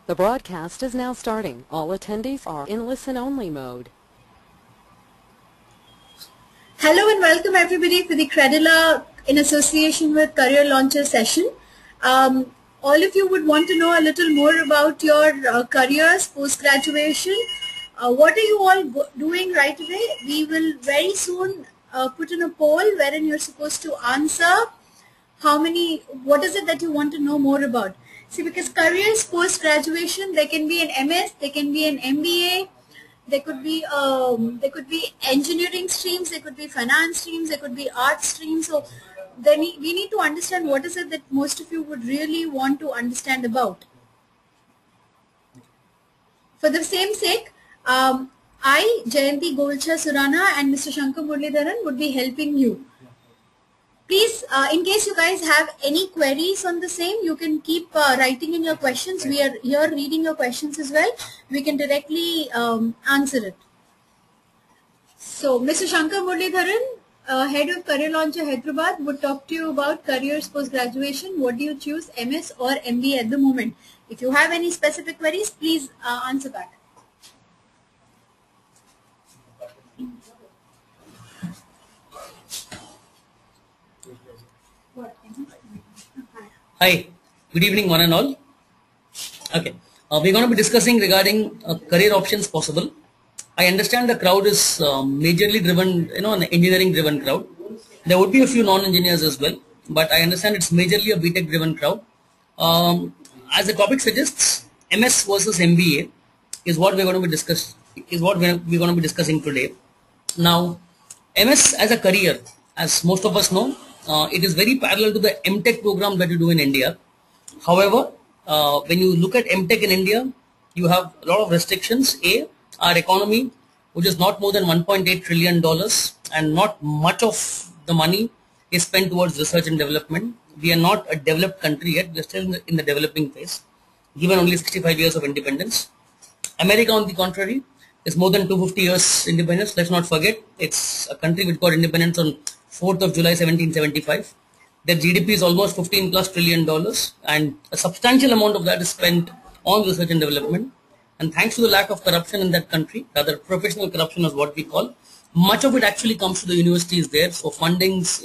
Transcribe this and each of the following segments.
The broadcast is now starting. All attendees are in listen-only mode. Hello and welcome everybody for the CREDILA in association with Career Launcher session. All of you would want to know a little more about your careers post-graduation. What are you all doing right away? We will very soon put in a poll wherein you're supposed to answer what is it that you want to know more about. See, because careers post-graduation, there can be an MS, there can be an MBA, there could be engineering streams, there could be finance streams, there could be art streams. So then we need to understand what is it that most of you would really want to understand about. For the same sake, I, Jayanti Golchha Surana and Mr. Shankar Muralidharan would be helping you. Please, in case you guys have any queries on the same, you can keep writing in your questions. We are here reading your questions as well. We can directly answer it. So, Mr. Shankar Muralidharan, Head of Career Launcher Hyderabad, would talk to you about careers post-graduation. What do you choose, MS or MBA at the moment? If you have any specific queries, please answer back. Hi, good evening one and all. Okay, we're going to be discussing regarding career options possible. I understand the crowd is majorly driven, an engineering driven crowd. There would be a few non-engineers as well, but I understand it's majorly a BTech driven crowd. As the topic suggests, MS versus MBA is what we're going to be discussing today. Now, MS as a career, as most of us know, it is very parallel to the MTech program that you do in India. However, when you look at MTech in India, you have a lot of restrictions. Our economy, which is not more than $1.8 trillion, and not much of the money is spent towards research and development. We are not a developed country yet. We are still in the developing phase, given only 65 years of independence. America, on the contrary, is more than 250 years independence. Let's not forget, it's a country which got independence on 4th of July 1775. Their GDP is almost $15+ trillion, and a substantial amount of that is spent on research and development. And thanks to the lack of corruption in that country, rather professional corruption is what we call, much of it actually comes to the universities there. So fundings,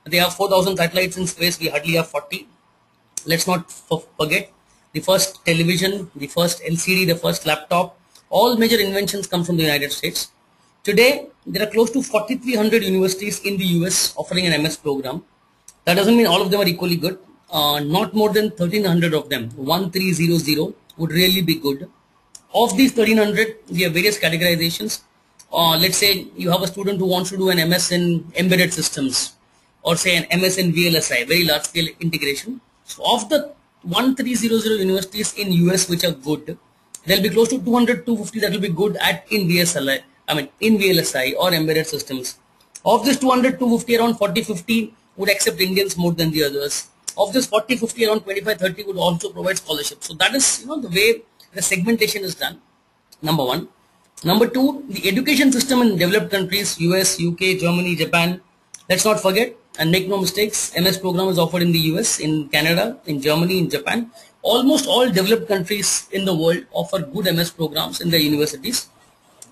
they have 4,000 satellites in space, we hardly have 40. Let's not forget the first television, the first LCD, the first laptop, all major inventions come from the United States. Today, there are close to 4,300 universities in the US offering an MS program. That doesn't mean all of them are equally good. Not more than 1,300 of them, 1300, would really be good. Of these 1,300, we have various categorizations. Let's say you have a student who wants to do an MS in embedded systems, or say an MS in VLSI, very large scale integration. So of the 1300 universities in US which are good, there will be close to 200, 250 that will be good in VLSI or embedded systems. Of this 200, 250, around 40, 50 would accept Indians more than the others. Of this 40, 50, around 25, 30 would also provide scholarships. So that is, the way the segmentation is done. Number one. Number two, the education system in developed countries, US, UK, Germany, Japan. Let's not forget and make no mistakes, MS program is offered in the US, in Canada, in Germany, in Japan. Almost all developed countries in the world offer good MS programs in their universities.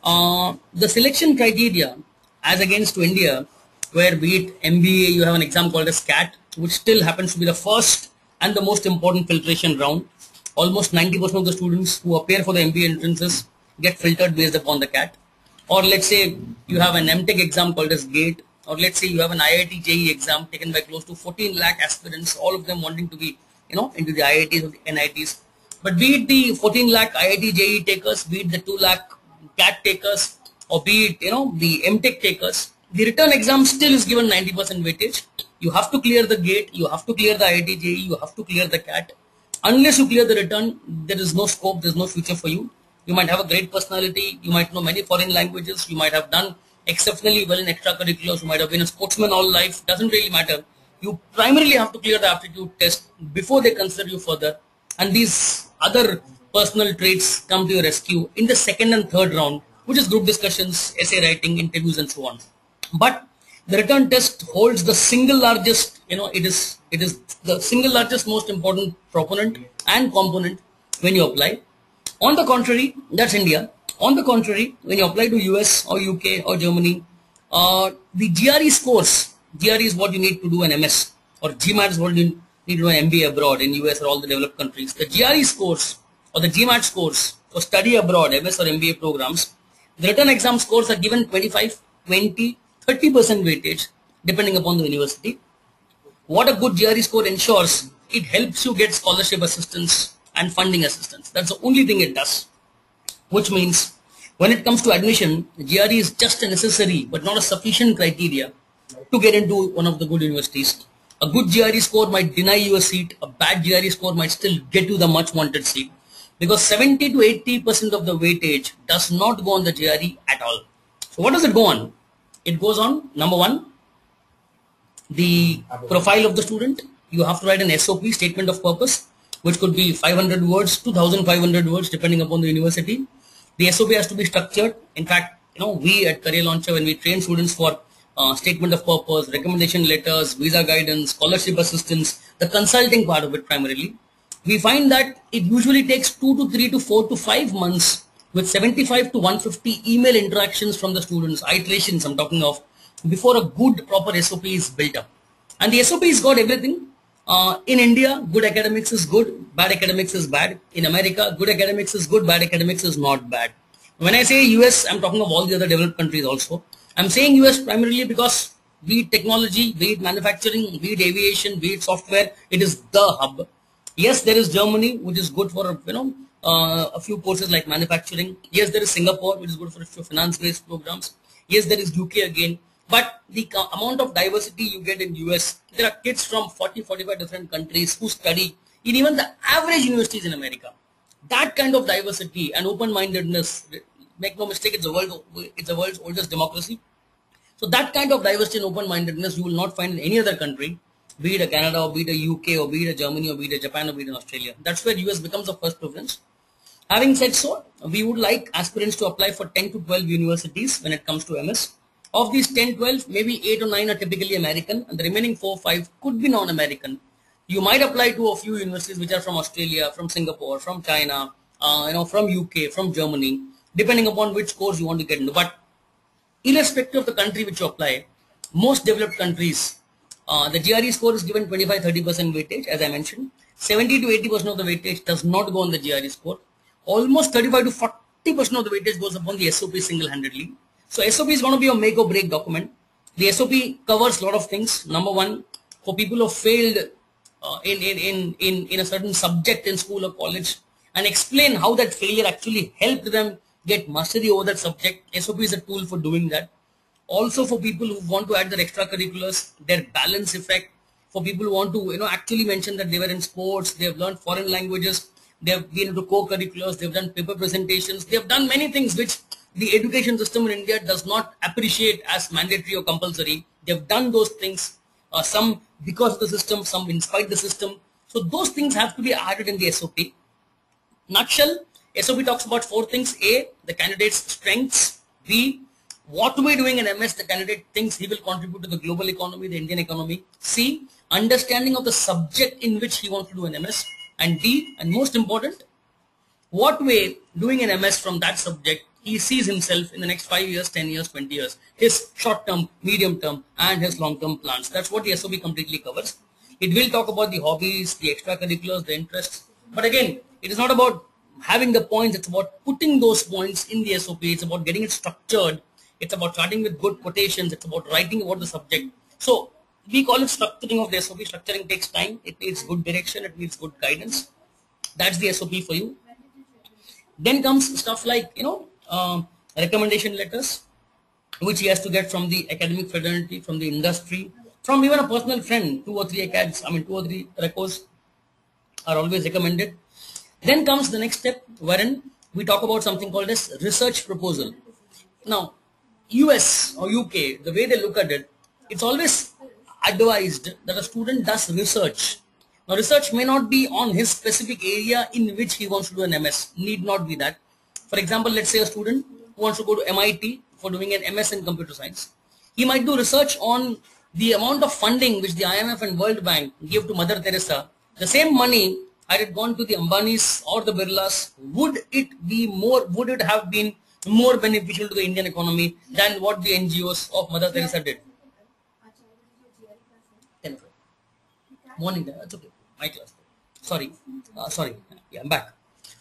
The selection criteria as against to India, where be it MBA, you have an exam called as CAT, which still happens to be the first and the most important filtration round. Almost 90% of the students who appear for the MBA entrances get filtered based upon the CAT. Or let's say you have an MTech exam called as GATE, or let's say you have an IIT JEE exam taken by close to 14 lakh aspirants, all of them wanting to be, into the IITs or the NITs. But be it the 14 lakh IIT JEE takers, be it the 2 lakh CAT takers, or be it, the MTech takers, the written exam still is given 90% weightage. You have to clear the GATE, you have to clear the IIT JEE, you have to clear the CAT. Unless you clear the return, there is no scope, there is no future for you. You might have a great personality, you might know many foreign languages, you might have done exceptionally well in extracurriculars, you might have been a sportsman all life, doesn't really matter. You primarily have to clear the aptitude test before they consider you further. And these other personal traits come to your rescue in the second and third round, which is group discussions, essay writing, interviews and so on. But the return test holds the single largest, it is the single largest most important proponent and component when you apply. On the contrary, that's India. On the contrary, when you apply to US or UK or Germany, the GRE scores, GRE is what you need to do an MS, or GMAT is what you need to do an MBA abroad in US or all the developed countries. The GRE scores or the GMAT scores for study abroad, MS or MBA programs, the written exam scores are given 25, 20, 30% weightage depending upon the university. What a good GRE score ensures, it helps you get scholarship assistance and funding assistance. That's the only thing it does. Which means when it comes to admission, GRE is just a necessary but not a sufficient criteria to get into one of the good universities. A good GRE score might deny you a seat. A bad GRE score might still get you the much wanted seat, because 70 to 80% of the weightage does not go on the GRE at all. So what does it go on? It goes on, number one, the profile of the student. You have to write an SOP, statement of purpose, which could be 500 words, 2500 words depending upon the university. The SOP has to be structured. In fact, we at Career Launcher, when we train students for statement of purpose, recommendation letters, visa guidance, scholarship assistance, the consulting part of it primarily, we find that it usually takes 2 to 3 to 4 to 5 months with 75 to 150 email interactions from the students, iterations I'm talking of, before a good proper SOP is built up. And the SOP has got everything. In India, good academics is good, bad academics is bad. In America, good academics is good, bad academics is not bad. When I say US, I'm talking of all the other developed countries also. I'm saying US primarily because be it technology, be it manufacturing, be it aviation, be it software, it is the hub. Yes, there is Germany, which is good for a few courses like manufacturing. Yes, there is Singapore, which is good for a few finance-based programs. Yes, there is UK again. But the amount of diversity you get in US, there are kids from 40, 45 different countries who study in even the average universities in America. That kind of diversity and open-mindedness, make no mistake, it's the world's oldest democracy. So that kind of diversity and open-mindedness you will not find in any other country, be it a Canada or be it a UK or be it a Germany or be it a Japan or be it in Australia. That's where US becomes the first preference. Having said so, we would like aspirants to apply for 10 to 12 universities when it comes to MS. Of these 10, 12, maybe 8 or 9 are typically American, and the remaining 4, 5 could be non-American. You might apply to a few universities which are from Australia, from Singapore, from China, from UK, from Germany, depending upon which course you want to get into. But irrespective of the country which you apply, most developed countries, the GRE score is given 25-30% weightage, as I mentioned. 70 to 80% of the weightage does not go on the GRE score. Almost 35 to 40% of the weightage goes upon the SOP single-handedly. So SOP is going to be a make or break document. The SOP covers a lot of things. Number one, for people who have failed in a certain subject in school or college, and explain how that failure actually helped them get mastery over that subject. SOP is a tool for doing that. Also for people who want to add their extracurriculars, their balance effect. For people who want to actually mention that they were in sports, they have learned foreign languages, they have been into co-curriculars, they have done paper presentations, they have done many things which the education system in India does not appreciate as mandatory or compulsory. They have done those things, some because of the system, some in spite of the system. So those things have to be added in the SOP. Nutshell, SOP talks about 4 things. A, the candidate's strengths. B, what we're doing in MS, the candidate thinks he will contribute to the global economy, the Indian economy. C, understanding of the subject in which he wants to do an MS. And D, and most important, what way doing an MS from that subject he sees himself in the next 5 years, 10 years, 20 years, his short-term, medium-term, and his long-term plans. That's what the SOP completely covers. It will talk about the hobbies, the extracurriculars, the interests. But again, it is not about having the points. It's about putting those points in the SOP. It's about getting it structured. It's about starting with good quotations. It's about writing about the subject. So we call it structuring of the SOP. Structuring takes time. It needs good direction. It needs good guidance. That's the SOP for you. Then comes stuff like, recommendation letters, which he has to get from the academic fraternity, from the industry, from even a personal friend. 2 or 3 acads, 2 or 3 recos are always recommended. Then comes the next step, wherein we talk about something called as research proposal. Now, US or UK, the way they look at it, it's always advised that a student does research. Now, research may not be on his specific area in which he wants to do an MS. Need not be that. For example, let's say a student who wants to go to MIT for doing an MS in computer science. He might do research on the amount of funding which the IMF and World Bank give to Mother Teresa. The same money had it gone to the Ambanis or the Birlas, would it have been more beneficial to the Indian economy than what the NGOs of Mother Teresa did? 10 o'clock. Morning, that's okay. My class. Sorry. Yeah, I'm back.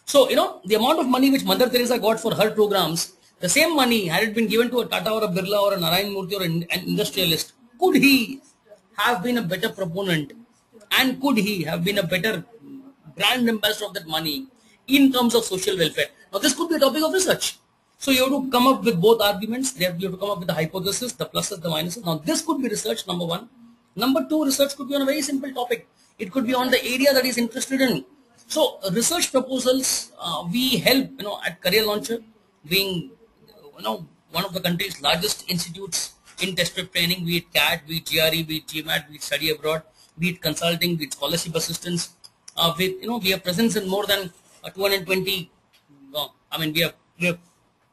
So, the amount of money which Mother Teresa got for her programs, the same money, had it been given to a Tata or a Birla or a Narayan Murthy or an industrialist, could he have been a better proponent and could he have been a better brand ambassador of that money in terms of social welfare? Now, this could be a topic of research. So, you have to come up with both arguments. You have to come up with the hypothesis, the pluses, the minuses. Now, this could be research, number one. Number two, research could be on a very simple topic. It could be on the area that he's interested in. So, research proposals, we help, at Career Launcher, being, one of the country's largest institutes in test prep training, be it CAT, be it GRE, be it GMAT, be it study abroad, be it consulting, be it scholarship assistance. We have presence in more than 220, we are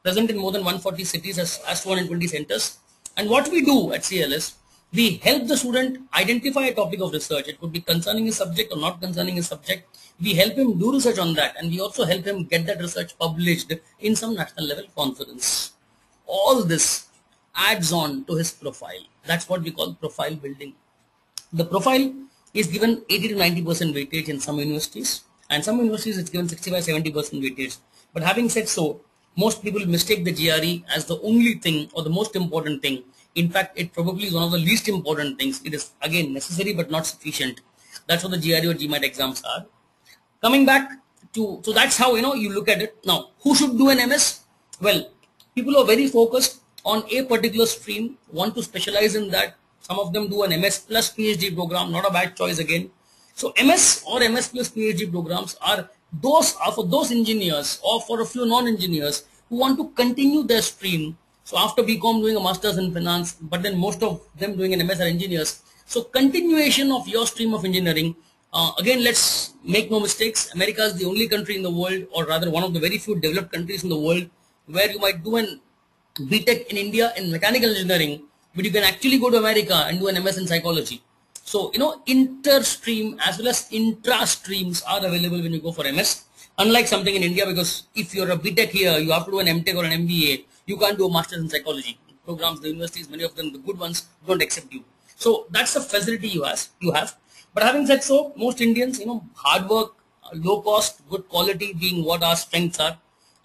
present in more than 140 cities as 220 centers. And what we do at CLS, we help the student identify a topic of research. It could be concerning his subject or not concerning his subject. We help him do research on that, and we also help him get that research published in some national level conference. All this adds on to his profile. That's what we call profile building. The profile is given 80 to 90% weightage in some universities, and some universities it's given 65-70% weightage. But having said so, most people mistake the GRE as the only thing or the most important thing. In fact, it probably is one of the least important things. It is again necessary but not sufficient. That's what the GRE or GMAT exams are. Coming back to, so that's how you look at it. Now, who should do an MS? Well, people who are very focused on a particular stream, want to specialize in that. Some of them do an MS plus PhD program, not a bad choice again. So MS or MS plus PhD programs are for those engineers or for a few non-engineers who want to continue their stream. So after BCom doing a master's in finance, but then most of them doing an MS are engineers. So continuation of your stream of engineering. Again, let's make no mistakes. America is the only country in the world, or rather one of the very few developed countries in the world, where you might do an BTech in India in mechanical engineering, but you can actually go to America and do an MS in psychology. So, inter-stream as well as intra-streams are available when you go for MS. Unlike something in India, because if you're a BTech here, you have to do an MTech or an MBA. You can't do a master's in psychology. Programs, the universities, many of them, the good ones, don't accept you. So that's the facility you have. But having said so, most Indians, hard work, low cost, good quality being what our strengths are.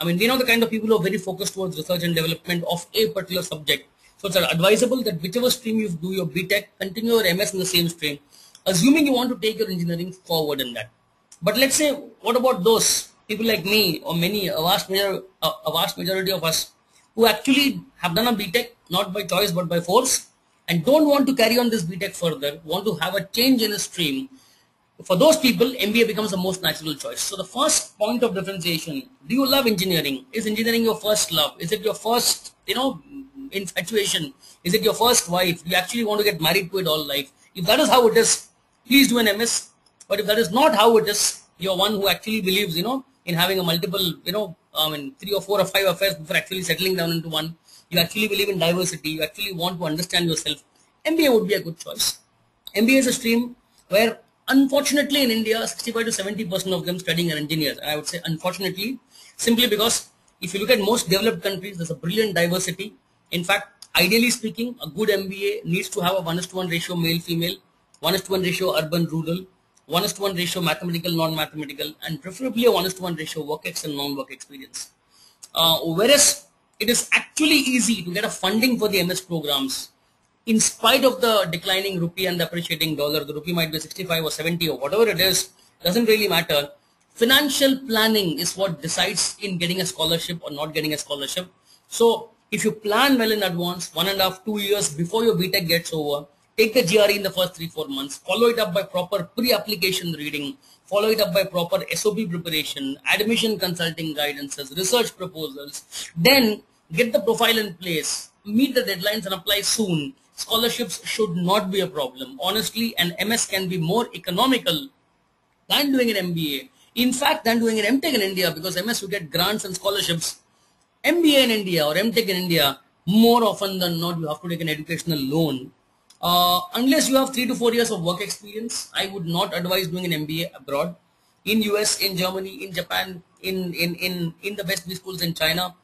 We know the kind of people who are very focused towards research and development of a particular subject. So it's advisable that whichever stream you do your BTech, continue your MS in the same stream, assuming you want to take your engineering forward in that. But let's say, what about those people like me or a vast majority of us who actually have done a BTech, not by choice but by force, and don't want to carry on this BTech further, want to have a change in a stream? For those people, MBA becomes the most natural choice. So the first point of differentiation, do you love engineering? Is engineering your first love? Is it your first, infatuation? Is it your first wife? Do you actually want to get married to it all life? If that is how it is, please do an MS. But if that is not how it is, you're one who actually believes, in having a multiple, 3 or 4 or 5 affairs before actually settling down into one. You actually believe in diversity. You actually want to understand yourself. MBA would be a good choice. MBA is a stream where, unfortunately, in India, 65 to 70% of them studying are engineers. And I would say unfortunately, simply because if you look at most developed countries, there's a brilliant diversity. In fact, ideally speaking, a good MBA needs to have a 1:1 ratio male-female, 1:1 ratio urban-rural, 1:1 ratio mathematical, non-mathematical, and preferably a 1:1 ratio work-ex and non-work experience. Whereas it is actually easy to get a funding for the MS programs. In spite of the declining rupee and the appreciating dollar, the rupee might be 65 or 70 or whatever it is, doesn't really matter. Financial planning is what decides in getting a scholarship or not getting a scholarship. So if you plan well in advance, 1.5 to 2 years before your BTech gets over, take the GRE in the first 3-4 months, follow it up by proper pre-application reading, follow it up by proper SOP preparation, admission consulting guidances, research proposals, then get the profile in place, meet the deadlines and apply soon. Scholarships should not be a problem. Honestly, an MS can be more economical than doing an MBA. In fact, than doing an MTech in India, because MS you get grants and scholarships. MBA in India or MTech in India, more often than not, you have to take an educational loan. Unless you have 3 to 4 years of work experience, I would not advise doing an MBA abroad. in US, in Germany, in Japan, in the best B schools in China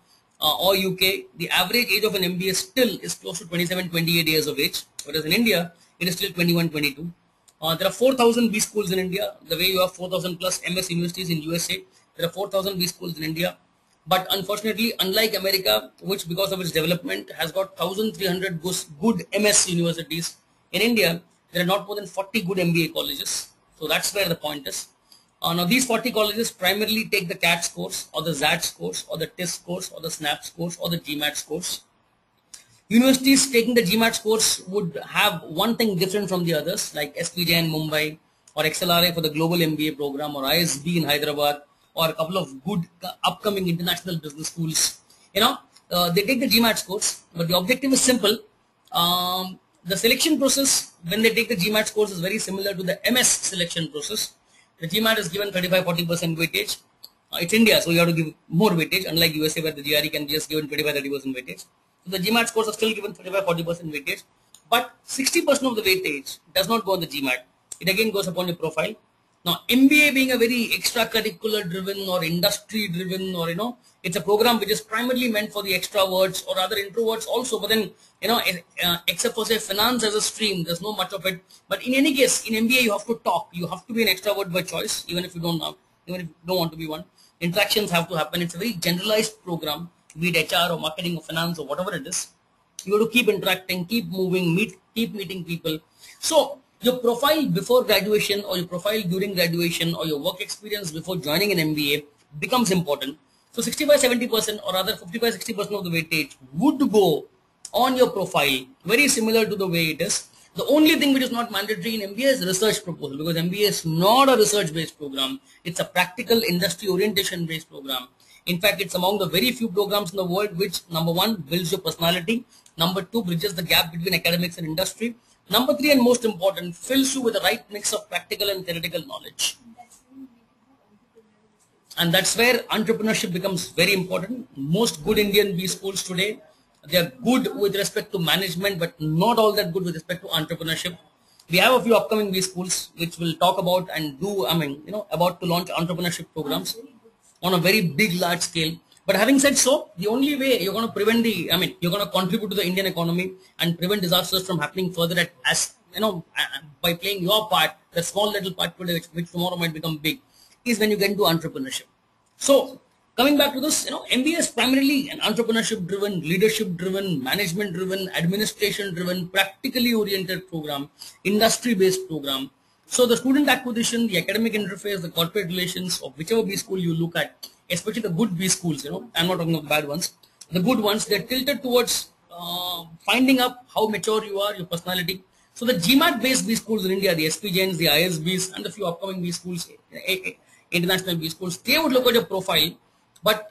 or UK, the average age of an MBA still is close to 27, 28 years of age, whereas in India, it is still 21, 22. There are 4,000 B schools in India, the way you have 4,000 plus MS universities in USA. There are 4,000 B schools in India. But unfortunately, unlike America, which because of its development has got 1,300 good MS universities, in India, there are not more than 40 good MBA colleges. So that's where the point is. Now these 40 colleges primarily take the CAT scores or the ZAT scores or the TIS scores or the SNAP scores or the GMAT scores. Universities taking the GMAT scores would have one thing different from the others, like SPJ in Mumbai or XLRA for the global MBA program, or ISB in Hyderabad, or a couple of good upcoming international business schools. They take the GMAT scores, but the objective is simple. The selection process when they take the GMAT scores is very similar to the MS selection process. The GMAT is given 35-40% weightage. It's India, so you have to give more weightage, unlike USA where the GRE can be just given 25-30% weightage. So the GMAT scores are still given 35-40% weightage, but 60% of the weightage does not go on the GMAT. It again goes upon your profile. Now, MBA being a very extracurricular driven or industry driven, or it's a program which is primarily meant for the extroverts or other introverts also. But then, except for say finance as a stream, there's no much of it. But in any case, in MBA you have to talk. You have to be an extrovert by choice, even if you don't want to be one. Interactions have to happen. It's a very generalized program, be it HR or marketing or finance or whatever it is. You have to keep interacting, keep moving, keep meeting people. So your profile before graduation or your profile during graduation or your work experience before joining an MBA becomes important. So 65-70% or rather 55-60% of the weightage would go on your profile, very similar to the way it is. The only thing which is not mandatory in MBA is research proposal, because MBA is not a research-based program. It's a practical industry orientation-based program. In fact, it's among the very few programs in the world which, number one, builds your personality. Number two, bridges the gap between academics and industry. Number three, and most important, fills you with the right mix of practical and theoretical knowledge. And that's where entrepreneurship becomes very important. Most good Indian B schools today, they are good with respect to management, but not all that good with respect to entrepreneurship. We have a few upcoming B schools which will talk about and about to launch entrepreneurship programs on a very big, large scale. But having said so, the only way you're going to prevent you're going to contribute to the Indian economy and prevent disasters from happening further by playing your part, the small little part today, which tomorrow might become big, is when you get into entrepreneurship. So coming back to this, MBA is primarily an entrepreneurship driven, leadership driven, management driven, administration driven, practically oriented program, industry based program. So the student acquisition, the academic interface, the corporate relations of whichever B school you look at, especially the good B schools, I'm not talking about the bad ones. The good ones, they're tilted towards finding up how mature you are, your personality. So the GMAT based B schools in India, the SPJs, the ISBs, and the few upcoming B schools, international B schools, they would look at your profile. But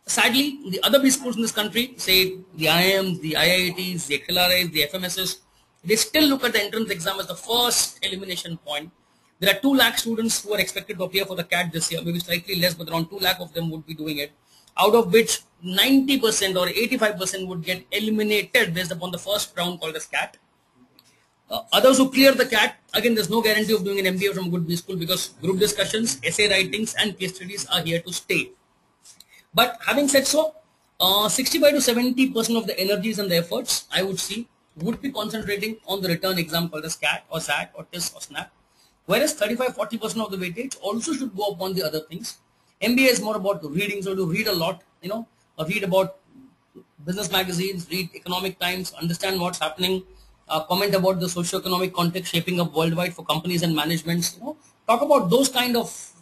sadly, the other B schools in this country, say the IIMs, the IITs, the XLRAs, the FMSs, they still look at the entrance exam as the first elimination point. There are 2 lakh students who are expected to appear for the CAT this year, maybe slightly less, but around 2 lakh of them would be doing it, out of which 90% or 85% would get eliminated based upon the first round called as CAT. Others who clear the CAT, again, there's no guarantee of doing an MBA from a good B school because group discussions, essay writings, and case studies are here to stay. But having said so, 65 to 70% of the energies and the efforts, I would see, would be concentrating on the return exam called as CAT or SAT or TIS or SNAP. Whereas 35-40% of the weightage also should go upon the other things. MBA is more about reading, so to read a lot, read about business magazines, read economic times, understand what's happening, comment about the socio-economic context shaping up worldwide for companies and managements, talk about those kind of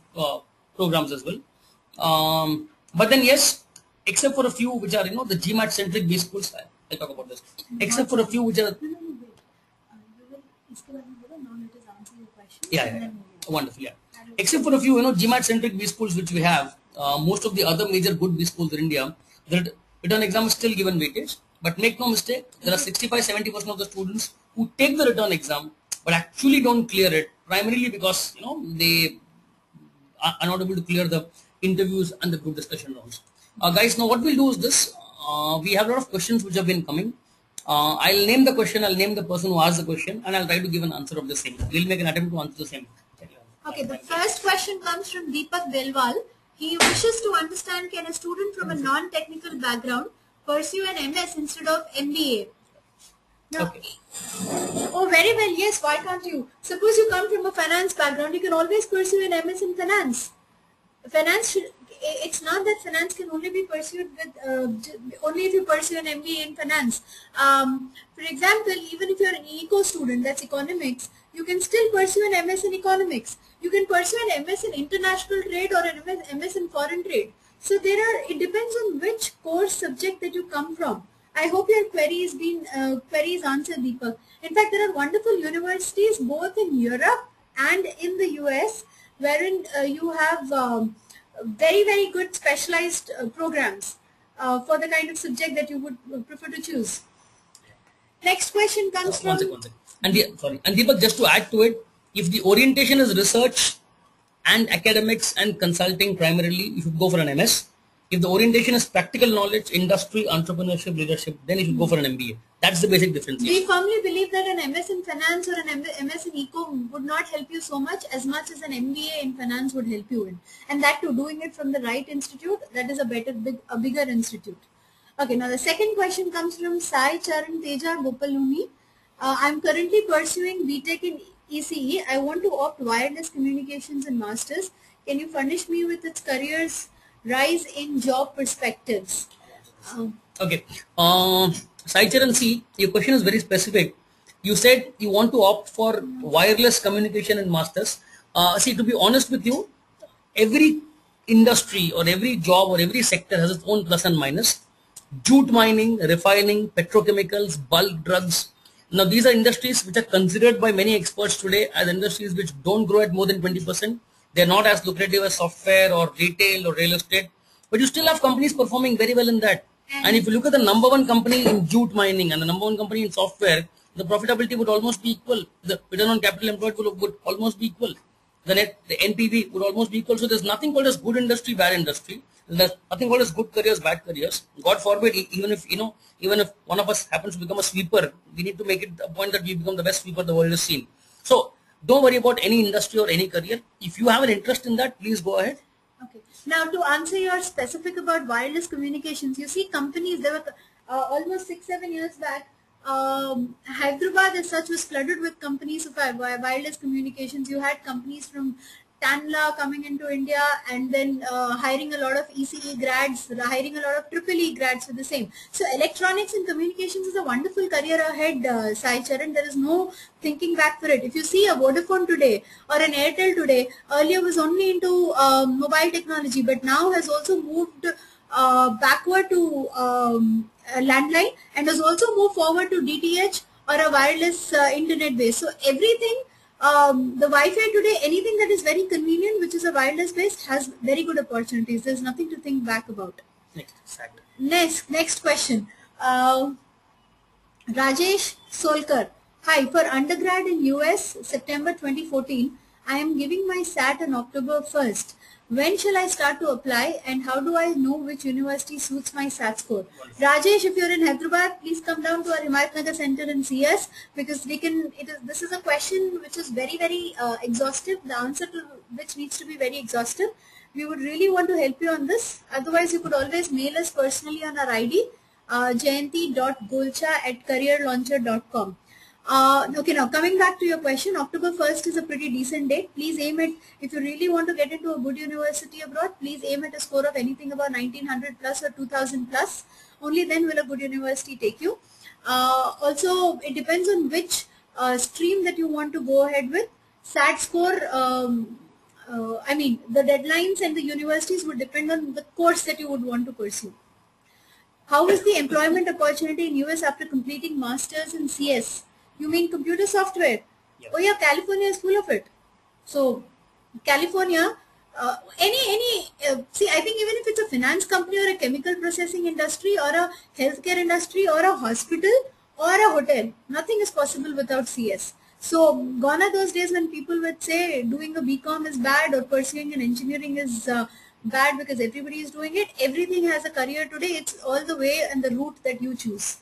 programs as well. But then yes, except for a few which are, the GMAT centric B schools, I'll talk about this. Except for a few which are... Yeah, wonderful, yeah. Except for a few, GMAT centric B schools which we have, most of the other major good B schools in India, the return exam is still given weightage. But make no mistake, there are 65-70% of the students who take the return exam but actually don't clear it, primarily because, they are not able to clear the interviews and the group discussion rounds. Guys, now what we'll do is this. We have a lot of questions which have been coming. I'll name the question, I'll name the person who asked the question, and I'll try to give an answer of the same. We'll make an attempt to answer the same. Okay, the first question comes from Deepak Delwal. He wishes to understand, can a student from a non-technical background pursue an MS instead of MBA? No. Okay. Oh, very well. Yes, why can't you? Suppose you come from a finance background, you can always pursue an MS in finance. It's not that finance can only be pursued with only if you pursue an MBA in finance. For example, even if you're an eco student, that's economics, you can still pursue an MS in economics. You can pursue an MS in international trade or an MS in foreign trade. So it depends on which course subject that you come from. I hope your query is answered, Deepak. In fact, there are wonderful universities both in Europe and in the US wherein you have very, very good specialized programs for the kind of subject that you would prefer to choose. Next question comes from... One second. And Deepak, just to add to it, if the orientation is research and academics and consulting primarily, you should go for an MS. If the orientation is practical knowledge, industry, entrepreneurship, leadership, then you should go for an MBA. That's the basic difference. We firmly believe that an MS in finance or an MS in eco would not help you so much as an MBA in finance would help you in. And that too, doing it from the right institute, that is a bigger institute. Okay, now the second question comes from Sai Charan Teja Gopaluni. I'm currently pursuing BTech in ECE. I want to opt wireless communications and masters. Can you furnish me with its careers rise in job perspectives? Okay. Sai Charan, see, your question is very specific. You said you want to opt for wireless communication and masters. See, to be honest with you, every industry or every job or every sector has its own plus and minus. Jute mining, refining, petrochemicals, bulk drugs. Now, these are industries which are considered by many experts today as industries which don't grow at more than 20%. They're not as lucrative as software or retail or real estate. But you still have companies performing very well in that. And if you look at the number one company in jute mining and the number one company in software, the profitability would almost be equal. The return on capital employed would almost be equal. The NPV would almost be equal. So there's nothing called as good industry, bad industry. There's nothing called as good careers, bad careers. God forbid, even if one of us happens to become a sweeper, we need to make it a point that we become the best sweeper the world has seen. So don't worry about any industry or any career. If you have an interest in that, please go ahead. Okay. Now, to answer your specific about wireless communications, you see companies, there were almost 6-7 years back, Hyderabad as such was flooded with companies of wireless communications. You had companies from Tanla coming into India and then hiring a lot of ECE grads, hiring a lot of EEE grads for the same. So electronics and communications is a wonderful career ahead, Sai Charan. There is no thinking back for it. If you see a Vodafone today or an Airtel today, earlier was only into mobile technology, but now has also moved backward to landline and has also moved forward to DTH or a wireless internet base. So everything, the Wi-Fi today, anything that is very convenient, which is a wireless base, has very good opportunities. There's nothing to think back about. Next question. Rajesh Solkar. Hi, for undergrad in US, September 2014, I am giving my SAT on October 1st. When shall I start to apply and how do I know which university suits my SAT score? Rajesh, if you're in Hyderabad, please come down to our Himayat Nagar Center and see us, because this is a question which is very, very exhaustive. The answer to which needs to be very exhaustive. We would really want to help you on this. Otherwise, you could always mail us personally on our ID, jayanti.golchha@careerlauncher.com. Okay, now coming back to your question, October 1st is a pretty decent date. Please aim at, if you really want to get into a good university abroad, please aim at a score of anything about 1900 plus or 2000 plus. Only then will a good university take you. Also, it depends on which stream that you want to go ahead with. SAT score, I mean, the deadlines and the universities would depend on the course that you would want to pursue. How is the employment opportunity in US after completing masters in CS? You mean computer software? Yeah. Oh yeah, California is full of it. So California, see, I think even if it's a finance company or a chemical processing industry or a healthcare industry or a hospital or a hotel, nothing is possible without CS. So gone are those days when people would say doing a BCom is bad or pursuing an engineering is bad because everybody is doing it. Everything has a career today. It's all the way and the route that you choose.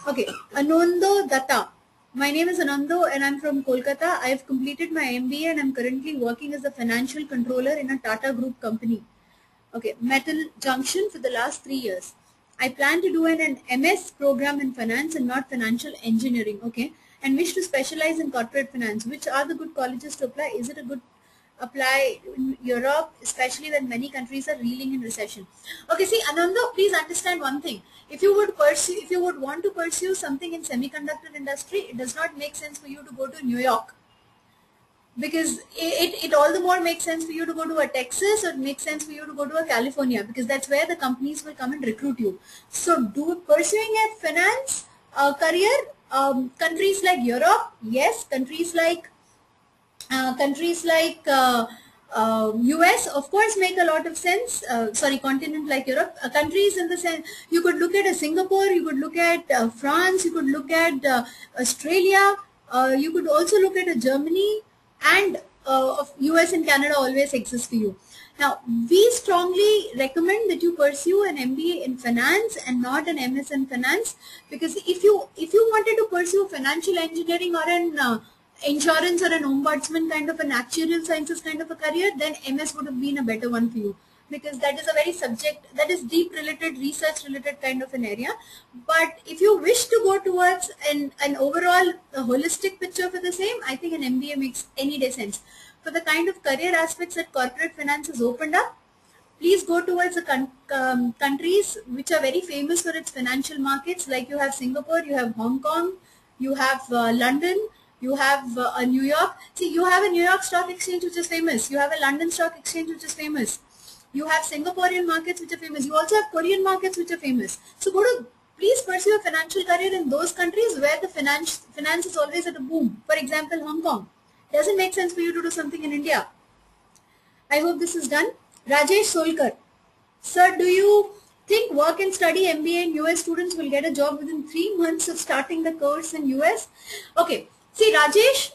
Okay, Anondo Datta. My name is Anando and I'm from Kolkata. I have completed my MBA and I'm currently working as a financial controller in a Tata Group company. Okay, Metal Junction for the last 3 years. I plan to do an MS program in finance and not financial engineering, okay, and wish to specialize in corporate finance. Which are the good colleges to apply? Is it a good apply in Europe, especially when many countries are reeling in recession? Okay, see, Ananda, please understand one thing. If you would want to pursue something in semiconductor industry, it does not make sense for you to go to New York, because it all the more makes sense for you to go to a Texas, or it makes sense for you to go to a California, because that's where the companies will come and recruit you. So pursuing a finance career, countries like Europe, yes, countries like US, of course, make a lot of sense. Sorry, continent like Europe, countries in the sense, you could look at a Singapore, you could look at France, you could look at Australia, you could also look at a Germany, and of US and Canada always exist for you. Now, we strongly recommend that you pursue an MBA in finance and not an MS in finance, because if you wanted to pursue financial engineering or an insurance or an ombudsman kind of an actuarial sciences kind of a career, then MS would have been a better one for you, because that is a very that is deep related, research related kind of an area. But if you wish to go towards an overall holistic picture for the same, I think an MBA makes any day sense. For the kind of career aspects that corporate finance has opened up, please go towards the countries which are very famous for its financial markets, like you have Singapore, you have Hong Kong, you have London, you have New York. See, you have a New York Stock Exchange which is famous. You have a London Stock Exchange which is famous. You have Singaporean markets which are famous. You also have Korean markets which are famous. So please pursue a financial career in those countries where the finance is always at a boom. For example, Hong Kong. Doesn't make sense for you to do something in India. I hope this is done. Rajesh Solkar. Sir, do you think work and study MBA in US students will get a job within 3 months of starting the course in US? Okay. See, Rajesh,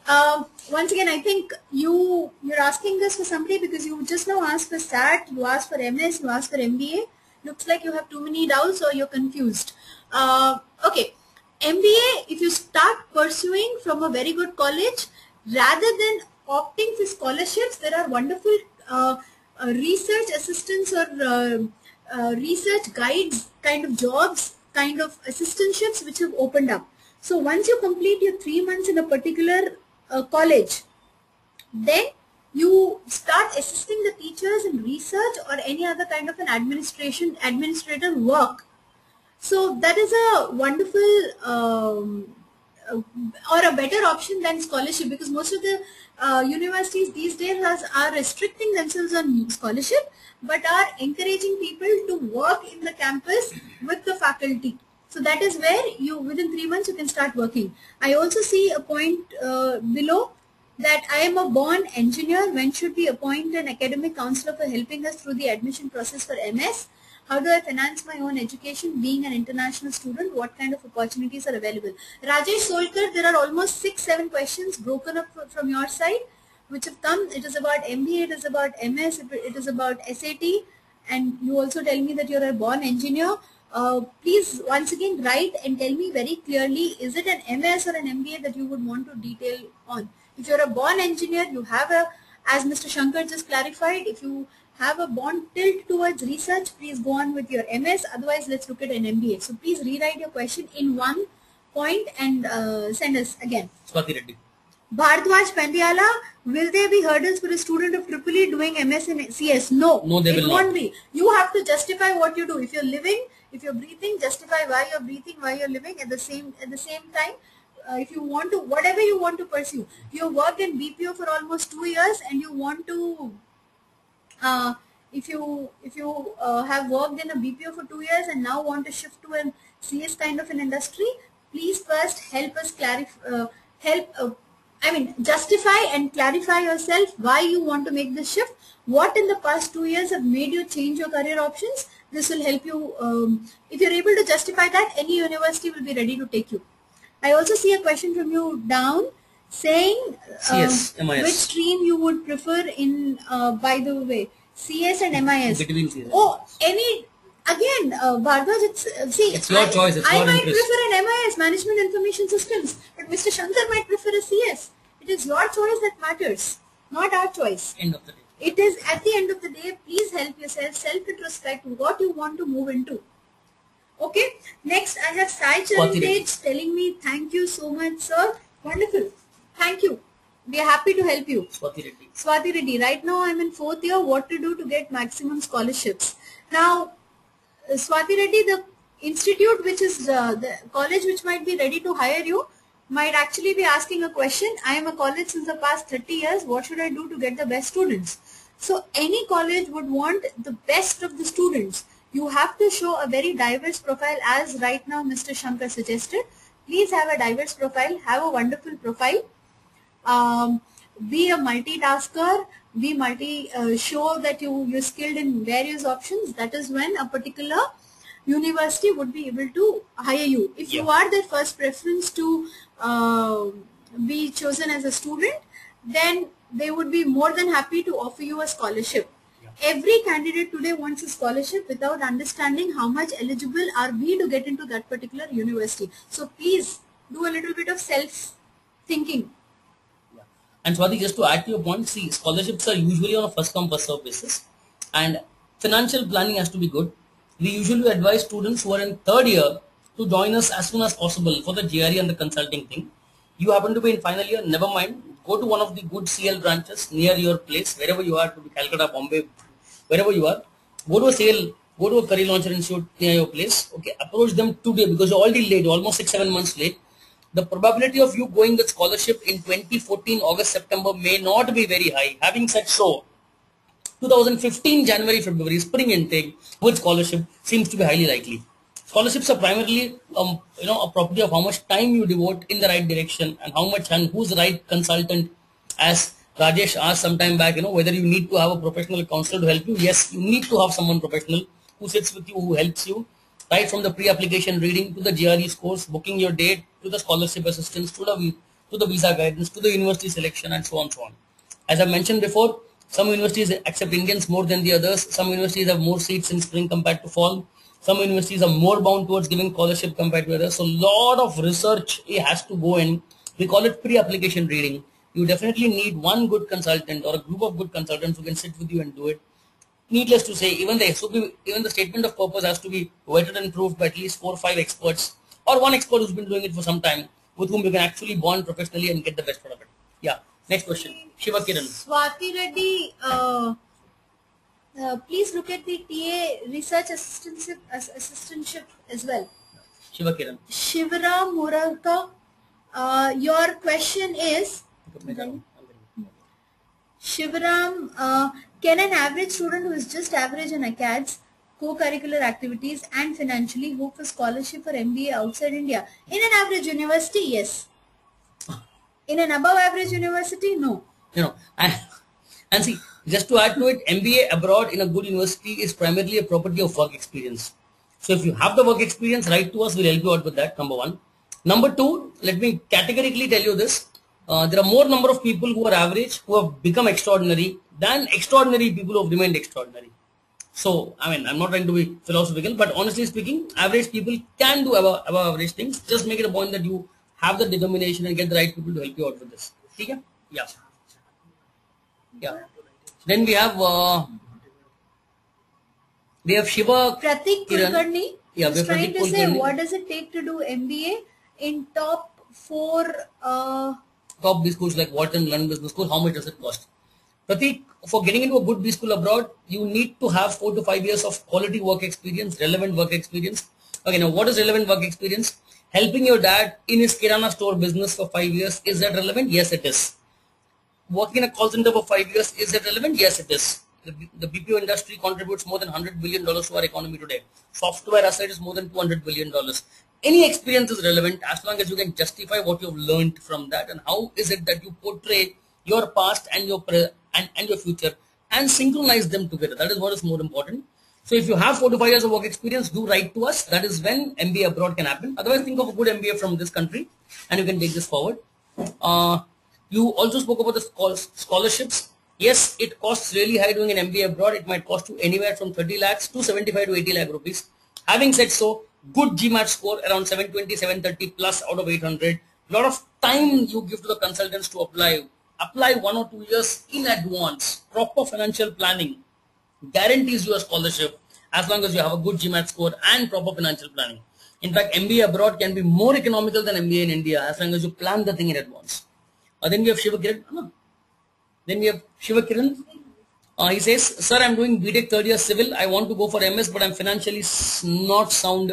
once again, I think you're asking this for somebody because you just now asked for SAT, you asked for MS, you asked for MBA. Looks like you have too many doubts or you're confused. Okay, MBA, if you start pursuing from a very good college, rather than opting for scholarships, there are wonderful research assistants or research guides kind of jobs, kind of assistantships which have opened up. So once you complete your 3 months in a particular college, then you start assisting the teachers in research or any other kind of an administrative work. So that is a wonderful or a better option than scholarship, because most of the universities these days are restricting themselves on scholarship, but are encouraging people to work in the campus with the faculty. So that is where within 3 months you can start working. I also see a point below that I am a born engineer. When should we appoint an academic counselor for helping us through the admission process for MS? How do I finance my own education being an international student? What kind of opportunities are available? Rajesh Solkar, there are almost 6-7 questions broken up from your side which have come. It is about MBA, it is about MS, it is about SAT, and you also tell me that you are a born engineer. Please once again write and tell me very clearly, is it an MS or an MBA that you would want to detail on? If you are a born engineer, you have as Mr. Shankar just clarified, if you have a born tilt towards research, please go on with your MS, otherwise let's look at an MBA. So please rewrite your question in one point and send us again. Swati Reddy. Bhardwaj Pandyala, will there be hurdles for a student of EEE doing MS in CS? No, no, they will not. It won't be. You have to justify what you do. If you're living, if you're breathing, justify why you're breathing, why you're living. At the same time, if you want to, whatever you want to pursue, you worked in BPO for almost 2 years, and you want to, if you have worked in a BPO for 2 years and now want to shift to a CS kind of an industry, please first help us clarify, justify and clarify yourself why you want to make this shift. What in the past 2 years have made you change your career options? This will help you. If you're able to justify that, any university will be ready to take you. I also see a question from you down saying CS, MIS. Which stream you would prefer in, by the way, CS and MIS. Between CS. Oh, any Again, Bhardwaj, It's your choice, it's I your might interest. prefer an MIS, Management Information Systems, but Mr. Shankar might prefer a CS. It is your choice that matters, not our choice. End of the day. It is at the end of the day, please help yourself, self-introspect what you want to move into. Okay, next I have Sai Charantage telling me, thank you so much, sir. Wonderful. Thank you. We are happy to help you. Swati Reddy. Swati Reddy, right now I'm in 4th year. What to do to get maximum scholarships? Now, Swati Reddy, the institute which is the college which might be ready to hire you might actually be asking a question. I am a college since the past 30 years. What should I do to get the best students? So any college would want the best of the students. You have to show a very diverse profile, as right now Mr. Shankar suggested. Please have a diverse profile, have a wonderful profile. Be a multitasker, show that you're skilled in various options. That is when a particular university would be able to hire you. If you are their first preference to be chosen as a student, then they would be more than happy to offer you a scholarship. Every candidate today wants a scholarship without understanding how much eligible are we to get into that particular university. So please do a little bit of self-thinking. And Swati, just to add to your point, see, scholarships are usually on a first come first serve basis, and financial planning has to be good. We usually advise students who are in 3rd year to join us as soon as possible for the GRE and the consulting thing. You happen to be in final year, never mind. Go to one of the good CL branches near your place, wherever you are, to be Calcutta, Bombay, wherever you are. Go to a CL, go to a career launcher institute near your place. Okay, approach them today because you're already late, almost 6-7 months late. The probability of you going with scholarship in 2014 August September may not be very high. Having said so, 2015 January February spring intake with scholarship seems to be highly likely. Scholarships are primarily a property of how much time you devote in the right direction and how much and who's the right consultant. As Rajesh asked some time back, whether you need to have a professional counselor to help you. Yes, you need to have someone professional who sits with you, who helps you. Right from the pre-application reading to the GRE scores, booking your date, to the scholarship assistance, to the visa guidance, to the university selection, and so on, so on. As I mentioned before, some universities accept Indians more than the others. Some universities have more seats in spring compared to fall. Some universities are more bound towards giving scholarship compared to others. So, lot of research has to go in. We call it pre-application reading. You definitely need one good consultant or a group of good consultants who can sit with you and do it. Needless to say, even the statement of purpose has to be vetted and proved by at least 4 or 5 experts, or one expert who's been doing it for some time, with whom you can actually bond professionally and get the best out of it. Yeah. Next question. Shiva Kiran. Swati Reddy, please look at the TA research assistantship as well. Shiva Kiran. Shivaram Muralidharan, your question is, Shivaram, can an average student who is just average in acads, co-curricular activities and financially hope for scholarship for MBA outside India? In an average university, yes. In an above average university, no. And see, just to add to it, MBA abroad in a good university is primarily a property of work experience. So if you have the work experience, write to us, we'll help you out with that, number 1. Number 2, let me categorically tell you this. There are more number of people who are average who have become extraordinary than extraordinary people who have remained extraordinary. So, I'm not trying to be philosophical, but honestly speaking, average people can do above average things. Just make it a point that you have the determination and get the right people to help you out with this. Okay? Yeah. Then we have Shiva Pratik Kulkarni is trying to say, what does it take to do MBA in top 4 top B schools like Wharton, London Business School? How much does it cost? Pratik, for getting into a good B school abroad, you need to have 4 to 5 years of quality work experience, relevant work experience. Okay, now what is relevant work experience? Helping your dad in his Kirana store business for 5 years, is that relevant? Yes, it is. Working in a call center for 5 years, is that relevant? Yes, it is. The BPO industry contributes more than $100 billion to our economy today. Software asset is more than $200 billion. Any experience is relevant as long as you can justify what you have learned from that and how is it that you portray your past and your future and synchronize them together. That is what is more important. So if you have 4 to 5 years of work experience, do write to us. That is when MBA abroad can happen. Otherwise, think of a good MBA from this country and you can take this forward. You also spoke about the scholarships. Yes, it costs really high doing an MBA abroad. It might cost you anywhere from 30 lakhs to 75 to 80 lakh rupees. Having said so, good GMAT score around 720, 730 plus out of 800. Lot of time you give to the consultants to apply. Apply 1 or 2 years in advance. Proper financial planning guarantees you a scholarship as long as you have a good GMAT score and proper financial planning. In fact, MBA abroad can be more economical than MBA in India as long as you plan the thing in advance. Then we have Shivakiran. He says, sir, I'm doing BTech third year civil. I want to go for MS, but I'm financially not sound.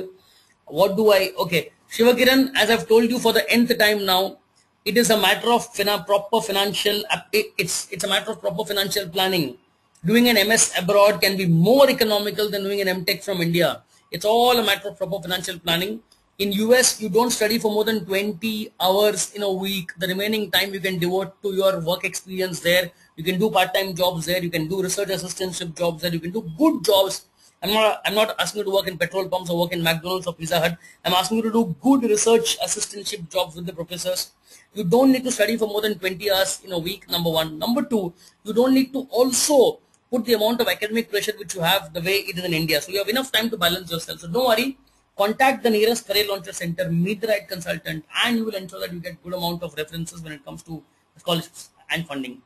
What do I? Okay, Shivakiran, as I've told you for the nth time now, it is a matter of proper financial. It's a matter of proper financial planning. Doing an MS abroad can be more economical than doing an MTech from India. It's all a matter of proper financial planning. In US, you don't study for more than 20 hours in a week. The remaining time you can devote to your work experience there. You can do part-time jobs there. You can do research assistantship jobs there. You can do good jobs. I'm not asking you to work in petrol pumps or work in McDonald's or Pizza Hut. I'm asking you to do good research assistantship jobs with the professors. You don't need to study for more than 20 hours in a week, number one. Number two, you don't need to also put the amount of academic pressure which you have the way it is in India. So you have enough time to balance yourself. So don't worry. Contact the nearest career launcher center, meet the right consultant, and you will ensure that you get good amount of references when it comes to scholarships and funding.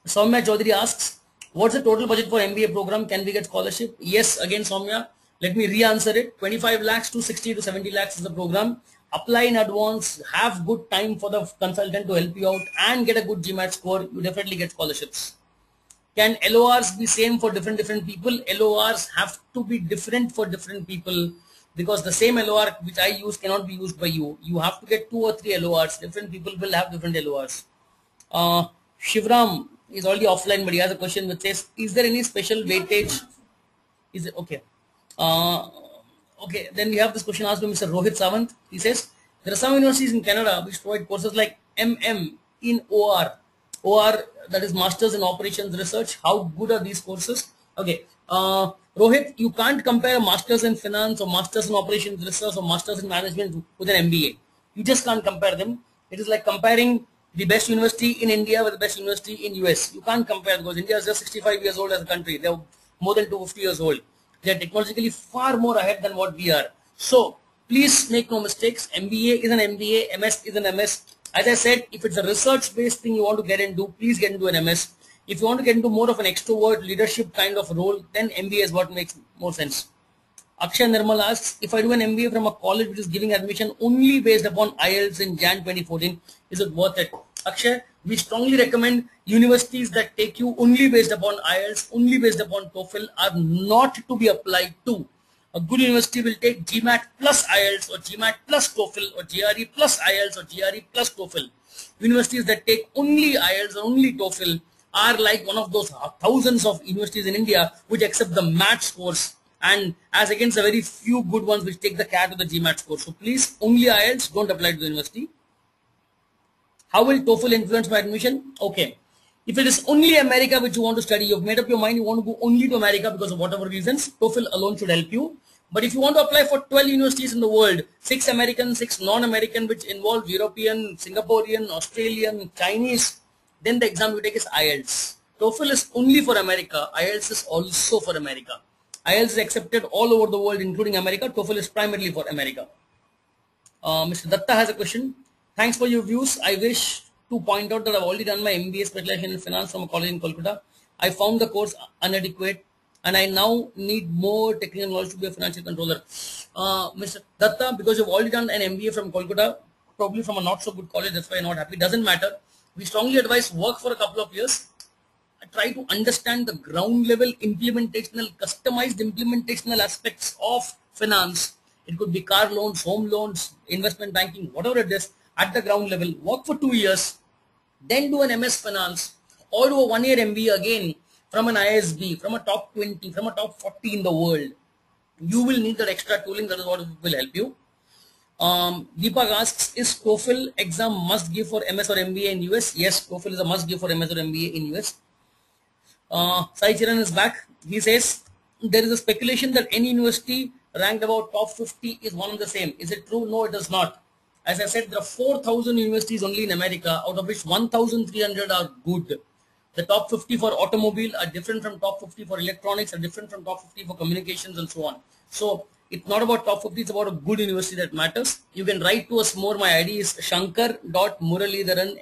Soumya Chaudhary asks, what's the total budget for MBA program? Can we get scholarship? Yes, again Soumya, let me re-answer it. 25 lakhs to 60 to 70 lakhs is the program. Apply in advance, have good time for the consultant to help you out and get a good GMAT score. You definitely get scholarships. Can LORs be same for different people? LORs have to be different for different people because the same LOR which I use cannot be used by you. You have to get 2 or 3 LORs. Different people will have different LORs. Shivram is already offline, but he has a question which says, is there any special weightage? Is it okay? Okay, then we have this question asked by Mr. Rohit Sawant. He says, there are some universities in Canada which provide courses like MM in OR. OR, that is Masters in Operations Research. How good are these courses? Okay, Rohit, you can't compare a Masters in Finance or Masters in Operations Research or Masters in Management with an MBA. You just can't compare them. It is like comparing the best university in India with the best university in US. You can't compare because India is just 65 years old as a country. They are more than 250 years old. They are technologically far more ahead than what we are. So please make no mistakes. MBA is an MBA, MS is an MS. As I said, if it's a research-based thing you want to get into, please get into an MS. If you want to get into more of an extrovert leadership kind of role, then MBA is what makes more sense. Akshay Nirmal asks, if I do an MBA from a college which is giving admission only based upon IELTS in Jan 2014, is it worth it? Akshay, we strongly recommend universities that take you only based upon IELTS, only based upon TOEFL are not to be applied to. A good university will take GMAT plus IELTS or GMAT plus TOEFL or GRE plus IELTS or GRE plus TOEFL. Universities that take only IELTS or only TOEFL are like one of those thousands of universities in India which accept the MAT scores, and as against a very few good ones which take the CAT or the GMAT score. So please, only IELTS, don't apply to the university. How will TOEFL influence my admission? Okay. If it is only America which you want to study, you've made up your mind you want to go only to America because of whatever reasons, TOEFL alone should help you. But if you want to apply for 12 universities in the world, 6 American, 6 non-American, which involve European, Singaporean, Australian, Chinese, then the exam you take is IELTS. TOEFL is only for America. IELTS is also for America. IELTS is accepted all over the world, including America. TOEFL is primarily for America. Mr. Datta has a question. Thanks for your views. I wish to point out that I've already done my MBA specialization in finance from a college in Kolkata. I found the course inadequate and I now need more technical knowledge to be a financial controller. Mr. Datta, because you've already done an MBA from Kolkata, probably from a not so good college, that's why you're not happy. Doesn't matter. We strongly advise work for a couple of years. Try to understand the ground level implementational, customized implementational aspects of finance. It could be car loans, home loans, investment banking, whatever it is. At the ground level, work for 2 years, then do an MS Finance or do a 1-year MBA again from an ISB, from a top 20, from a top 40 in the world. You will need that extra tooling. That is what will help you. Deepak asks, is TOEFL exam must give for MS or MBA in US? Yes, TOEFL is a must give for MS or MBA in US. Sai Chiran is back. He says, there is a speculation that any university ranked about top 50 is one and the same. Is it true? No, it is not. As I said, there are 4,000 universities only in America, out of which 1,300 are good. The top 50 for automobile are different from top 50 for electronics, are different from top 50 for communications and so on. So it's not about top 50, it's about a good university that matters. You can write to us more. My ID is Shankar.Muralidharan,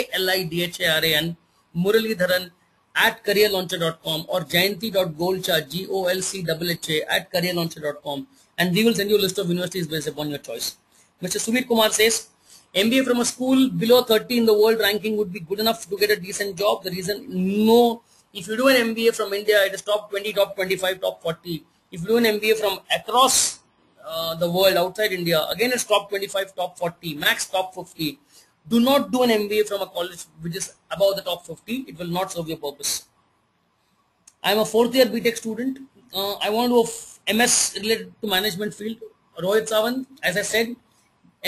Muralidharan, Muralidharan at careerlauncher.com or Jayanti.Golchha, Golchha at careerlauncher.com, and we will send you a list of universities based upon your choice. Mr. Sumit Kumar says, MBA from a school below 30 in the world ranking would be good enough to get a decent job. The reason, no. If you do an MBA from India, it is top 20, top 25, top 40. If you do an MBA from across the world outside India, again it's top 25, top 40, max top 50. Do not do an MBA from a college which is above the top 50. It will not serve your purpose. I am a fourth year BTech student. I want to do a MS related to management field. Rohit Sawant, as I said,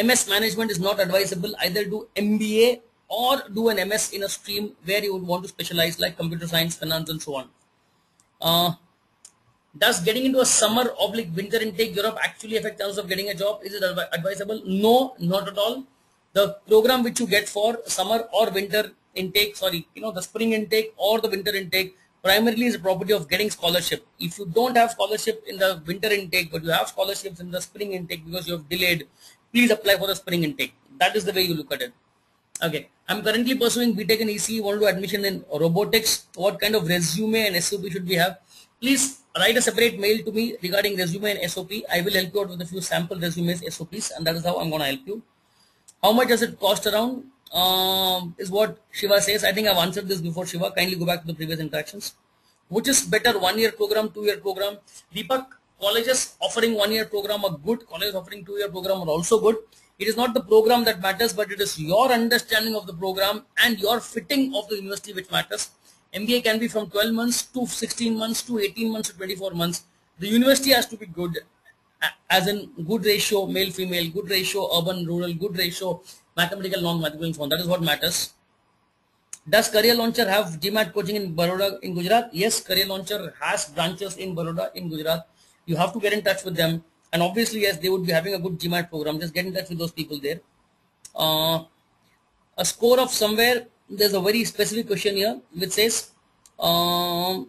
MS management is not advisable. Either do MBA or do an MS in a stream where you would want to specialize, like computer science, finance, and so on. Does getting into a summer/winter intake Europe actually affect chances of getting a job? Is it advisable? No, not at all. The program which you get for summer or winter intake, the spring intake or the winter intake, primarily is a property of getting scholarship. If you don't have scholarship in the winter intake, but you have scholarships in the spring intake because you have delayed, please apply for the spring intake. That is the way you look at it. Okay, I'm currently pursuing BTech in ECE, want to do admission in robotics. What kind of resume and SOP should we have? Please write a separate mail to me regarding resume and SOP. I will help you out with a few sample resumes, SOPs, and that is how I'm going to help you. How much does it cost around? Is what Shiva says. I think I've answered this before, Shiva. Kindly go back to the previous interactions. Which is better, 1 year program, 2 year program? Deepak, colleges offering 1 year program are good. Colleges offering 2 year program are also good. It is not the program that matters, but it is your understanding of the program and your fitting of the university which matters. MBA can be from 12 months to 16 months to 18 months to 24 months. The university has to be good, as in good ratio male-female, good ratio urban-rural, good ratio mathematical, non-mathematical, and so on. That is what matters. Does Career Launcher have GMAT coaching in Baroda in Gujarat? Yes, Career Launcher has branches in Baroda in Gujarat. You have to get in touch with them. And obviously, yes, they would be having a good GMAT program. Just get in touch with those people there. A score of somewhere, there's a very specific question here which says, Saicharan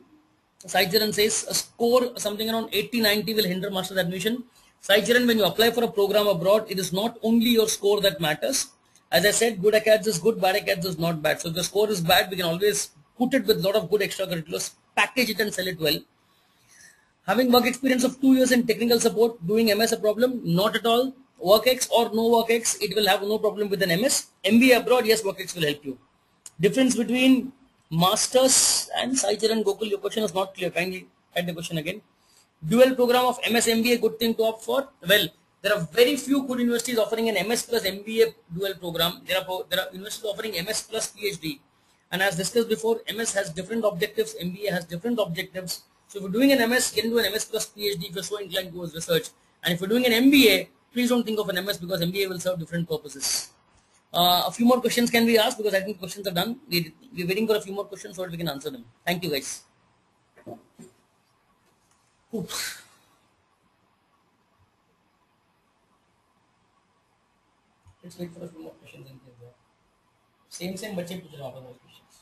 says, a score something around 80-90 will hinder master's admission. Saicharan, when you apply for a program abroad, it is not only your score that matters. As I said, good acads is good, bad acads is not bad. So if the score is bad, we can always put it with a lot of good extracurriculars, package it and sell it well. Having work experience of 2 years in technical support, doing MS a problem? Not at all. WorkX or no WorkX, it will have no problem with an MS. MBA abroad, yes, WorkX will help you. Difference between masters and Saicharan Gokul, your question is not clear. Kindly add the question again. Dual program of MS MBA, good thing to opt for? Well, there are very few good universities offering an MS plus MBA dual program. There are universities offering MS plus PhD. And as discussed before, MS has different objectives, MBA has different objectives. So if you're doing an MS, get into an MS plus PhD if you're so inclined towards research. And if you're doing an MBA, please don't think of an MS because MBA will serve different purposes. A few more questions can be asked because I think questions are done. We're waiting for a few more questions so that we can answer them. Thank you, guys. Oops. Let's wait for a few more questions. Same बच्चे पूछ रहे हैं more questions.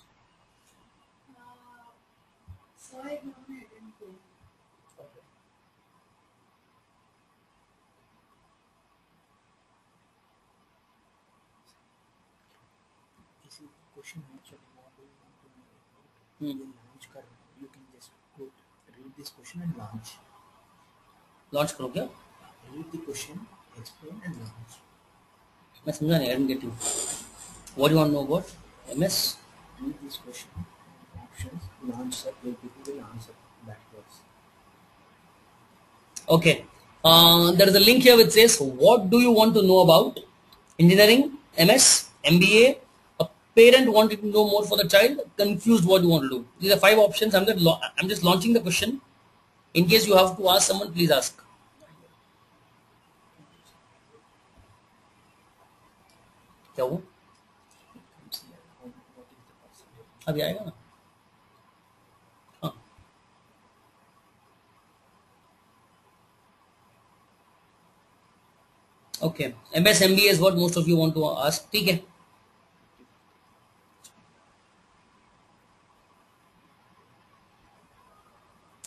Sorry, no, I didn't go. Okay. This is the question actually what do you want to know about? You launch kar, you can just go read this question and launch. Launch करो क्या? Read the question, explain and launch. मैं समझा नहीं. I didn't get you. What do you want to know about? MS? Read this question, options, launch sir, where people will answer backwards. Okay. There is a link here which says, what do you want to know about? Engineering, MS, MBA, a parent wanting to know more for the child, confused what you want to do. These are 5 options. I'm just launching the question. In case you have to ask someone, please ask. क्या वो? अभी आएगा ना? हाँ. Okay. MS MBA is what most of you want to ask. ठीक है.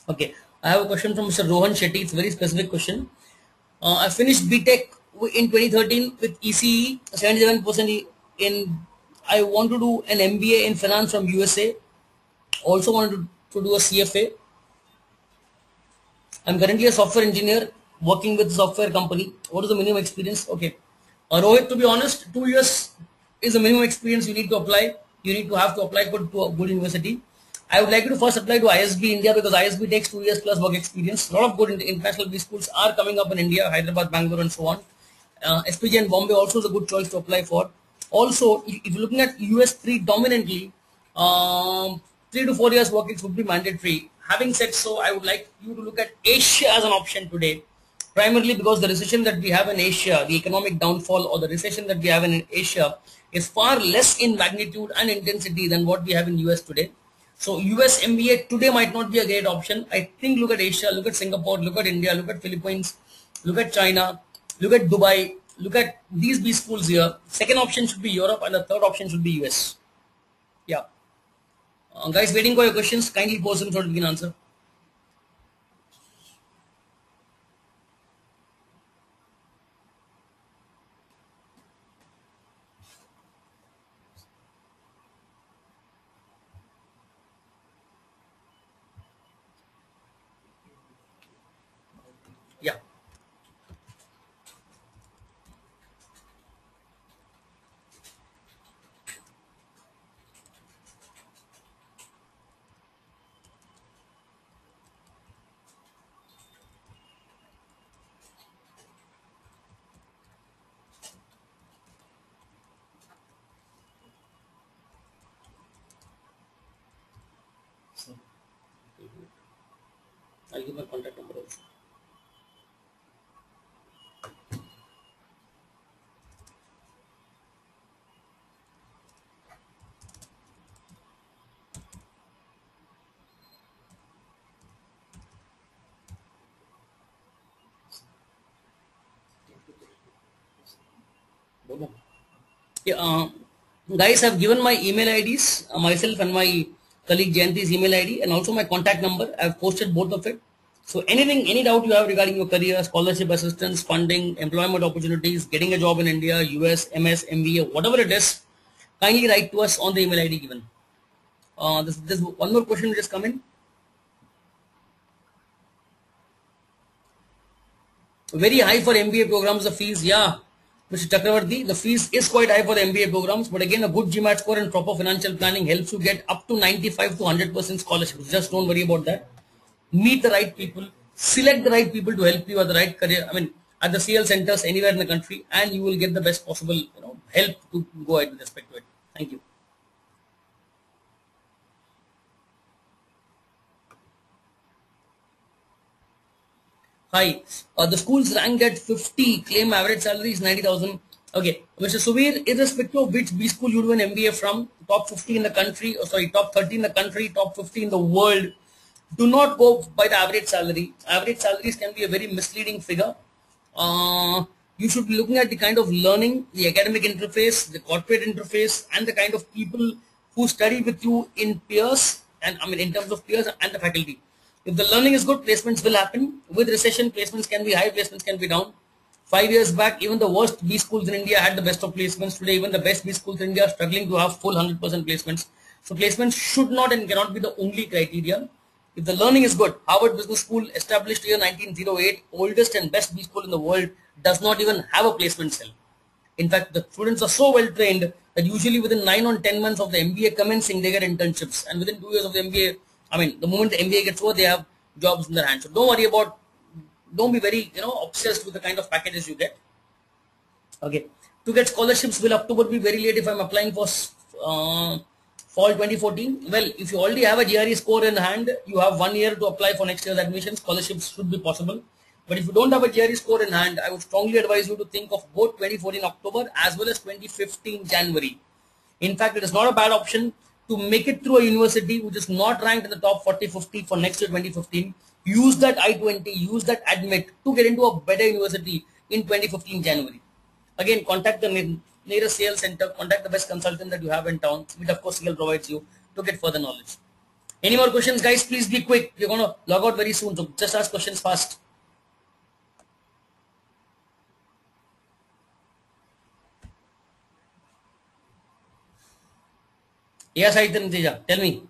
Okay, I have a question from Mr. Rohan Shetty. It's a very specific question. I finished BTech in 2013 with ECE, 77% in. I want to do an MBA in finance from USA. Also wanted to do a CFA. I'm currently a software engineer working with a software company. What is the minimum experience? Okay. Rohit, to be honest, 2 years is the minimum experience you need to apply. You need to have to apply to a good university. I would like you to first apply to ISB India because ISB takes 2 years plus work experience. A lot of good international B schools are coming up in India, Hyderabad, Bangalore and so on. SPJ and Bombay also is a good choice to apply for. Also, if you're looking at US predominantly, 3 to 4 years work ex would be mandatory. Having said so, I would like you to look at Asia as an option today, primarily because the recession that we have in Asia, the economic downfall or the recession that we have in Asia is far less in magnitude and intensity than what we have in US today. So US MBA today might not be a great option. I think look at Asia, look at Singapore, look at India, look at Philippines, look at China, look at Dubai, look at these B schools here. Second option should be Europe and the third option should be US. Yeah. Guys, waiting for your questions. Kindly post them so that we can answer. Yeah. I'll give my contact number also. Yeah, guys, I've given my email IDs, myself and my colleague Jayanti's email ID and also my contact number. I've posted both of it. So anything, any doubt you have regarding your career, scholarship assistance, funding, employment opportunities, getting a job in India, US, MS, MBA, whatever it is, kindly write to us on the email ID given. There's one more question which has come in. Very high for MBA programs, the fees, yeah. Mr. Chakravarti, the fees is quite high for the MBA programs, but again, a good GMAT score and proper financial planning helps you get up to 95 to 100% scholarships. Just don't worry about that. Meet the right people, select the right people to help you at the right career. I mean, at the CL centers anywhere in the country, and you will get the best possible, help to go ahead with respect to it. Thank you. Hi, the school's ranked at 50, claim average salary is 90,000. Okay, Mr. Suvir, irrespective of which B school you do an MBA from, top 50 in the country, top 30 in the country, top 50 in the world, do not go by the average salary. Average salaries can be a very misleading figure. You should be looking at the kind of learning, the academic interface, the corporate interface, and the kind of people who study with you in peers, and I mean in terms of peers and the faculty. If the learning is good, placements will happen. With recession, placements can be high, placements can be down. 5 years back, even the worst B schools in India had the best of placements. Today, even the best B schools in India are struggling to have full 100% placements. So placements should not and cannot be the only criteria. If the learning is good, Harvard Business School, established year 1908, oldest and best B school in the world, does not even have a placement cell. In fact, the students are so well trained that usually within 9 or 10 months of the MBA commencing, they get internships. And within 2 years of the MBA, I mean, the moment the MBA gets over, they have jobs in their hands. So don't worry about, don't be very, obsessed with the kind of packages you get. Okay. To get scholarships, will October be very late if I'm applying for fall 2014? Well, if you already have a GRE score in hand, you have 1 year to apply for next year's admission. Scholarships should be possible. But if you don't have a GRE score in hand, I would strongly advise you to think of both 2014 October as well as 2015 January. In fact, it is not a bad option to make it through a university which is not ranked in the top 40-50 for next year 2015. Use that I-20, use that admit to get into a better university in 2015 January. Again, contact the nearest sales center, contact the best consultant that you have in town, which of course CL provides you to get further knowledge. Any more questions, guys? Please be quick. We're going to log out very soon, so just ask questions fast. Yes, Aitan Teja, tell me.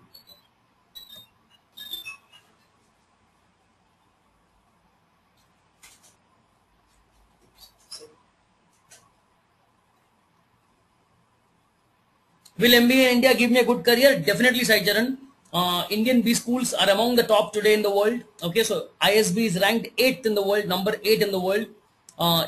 Will MBA in India give me a good career? Definitely, Sai Charan. Indian B schools are among the top today in the world. Okay, so ISB is ranked 8th in the world, number 8 in the world.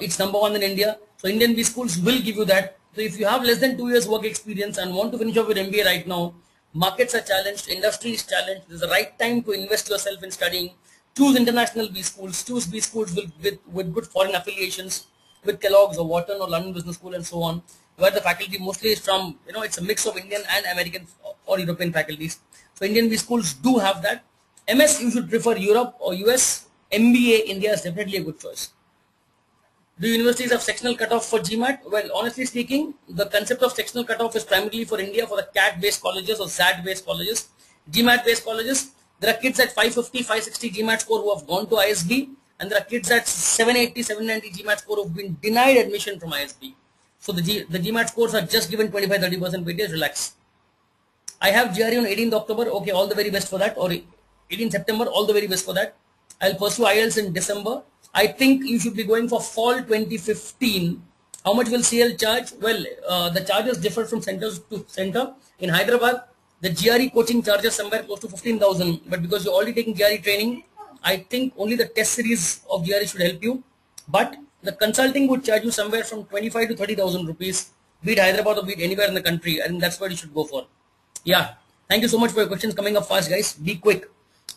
It's number 1 in India. So Indian B schools will give you that. So if you have less than 2 years work experience and want to finish off your MBA right now, markets are challenged, industry is challenged. This is the right time to invest yourself in studying. Choose international B schools. Choose B schools with good foreign affiliations, with Kellogg's or Wharton or London Business School and so on, where the faculty mostly is from, it's a mix of Indian and American or European faculties. So Indian B schools do have that. MS, you should prefer Europe or US. MBA, India is definitely a good choice. Do universities have sectional cutoff for GMAT? Well, honestly speaking, the concept of sectional cutoff is primarily for India for the CAT-based colleges or SAT-based colleges. GMAT-based colleges, there are kids at 550, 560 GMAT score who have gone to ISB, and there are kids at 780, 790 GMAT score who have been denied admission from ISB. So the GMAT scores are just given 25-30% weightage. Relax. I have GRE on 18th October. Okay, all the very best for that. Or 18th September, all the very best for that. I'll pursue IELTS in December. I think you should be going for fall 2015. How much will CL charge? Well, the charges differ from center to center. In Hyderabad, the GRE coaching charges somewhere close to 15,000. But because you're already taking GRE training, I think only the test series of GRE should help you. But the consulting would charge you somewhere from 25 to 30,000 rupees, be it Hyderabad or be it anywhere in the country. I think that's what you should go for. Yeah. Thank you so much for your questions coming up fast, guys. Be quick.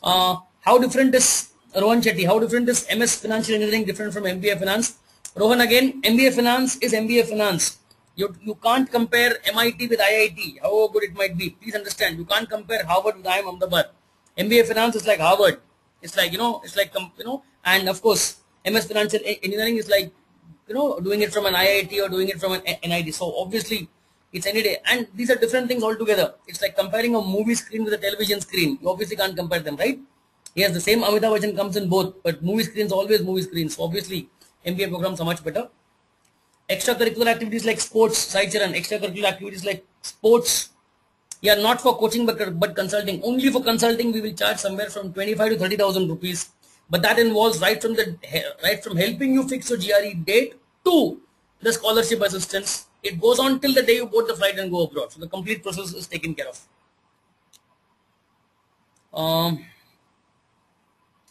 How different is Rohan Chetty? How different is MS Financial Engineering different from MBA Finance? Rohan, again, MBA Finance is MBA Finance. You can't compare MIT with IIT, however good it might be. Please understand, you can't compare Harvard with IIM Ahmedabad. MBA Finance is like Harvard. It's like, and of course, MS Financial Engineering is like, doing it from an IIT or doing it from an NIT. So obviously, it's any day. And these are different things altogether. It's like comparing a movie screen with a television screen. You obviously can't compare them, right? Yes, the same Amitabh Bachchan comes in both, but movie screens always movie screens. So obviously, MBA programs are much better. Extracurricular activities like sports, side and extracurricular activities like sports, yeah, not for coaching but consulting. Only for consulting, we will charge somewhere from 25 to 30,000 rupees. But that involves right from helping you fix your GRE date to the scholarship assistance. It goes on till the day you board the flight and go abroad. So the complete process is taken care of.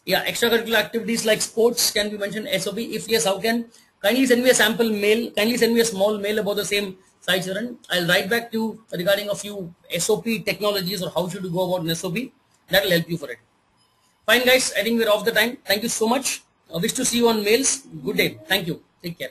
Yeah, extracurricular activities like sports can be mentioned SOP. If yes, how can? Kindly send me a sample mail. Kindly send me a small mail about the same, Sai Charan. I'll write back to you regarding a few SOP technologies or how should you go about an SOP. That will help you for it. Fine, guys. I think we're off the time. Thank you so much. I wish to see you on mails. Good day. Thank you. Take care.